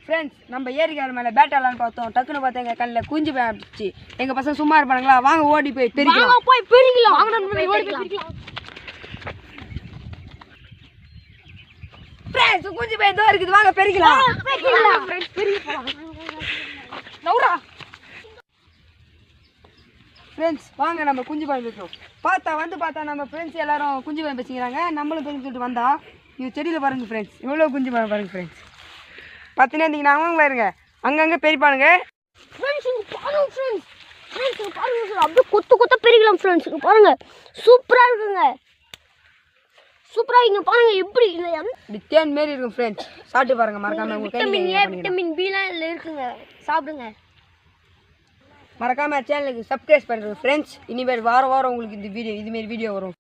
Friends நம்ம ஏரிக்கால் மேலே பேட்டாலான்னு பார்த்தோம். டக்குன்னு பார்த்தா எங்கள் கல்லில் குஞ்சு போயிடுச்சு. எங்கள் பசங்க சும்மா இருப்பானுங்களா, வாங்க ஓடி போய் பெருக்கலாம். ஃப்ரெண்ட்ஸ் குஞ்சு போய் ஏதோ இருக்குது, வாங்க பெருக்கலாம். ஃப்ரெண்ட்ஸ் வாங்க நம்ம குஞ்சு பாய் பேசுகிறோம். பார்த்தா நம்ம ஃப்ரெண்ட்ஸ் எல்லாரும் குஞ்சு பாய் பேசிக்கிறாங்க. நம்மளும் பேசி சொல்லிட்டு வந்தா இது செடியில் பாருங்க ஃப்ரெண்ட்ஸ், இவ்வளோ குஞ்சு பாய் பாருங்க ஃப்ரெண்ட்ஸ். பார்த்துனே இருந்தீங்கன்னா அவங்களா இருங்க, அங்கங்கே பெரிப்பானுங்க. அப்படியே கொத்து கொத்த பெருகலாம் ஃப்ரெண்ட்ஸ். பாருங்க சூப்பராக இருக்குங்க, சூப்பராக இங்கே பாருங்க எப்படி இப்படி தேன் மாரி இருக்கும் ஃப்ரெண்ட்ஸ். சாப்பிட்டு பாருங்க மறக்காம. விட்டமின் ஏ விட்டமின் பிலாம் இதில் இருக்குங்க, சாப்பிடுங்க. மறக்காம சேனலுக்கு சப்ஸ்கிரைப் பண்ணுறேன் ஃப்ரெண்ட்ஸ். இனிமேல் வாரம் உங்களுக்கு இந்த வீடியோ இதுமாரி வீடியோ வரும்.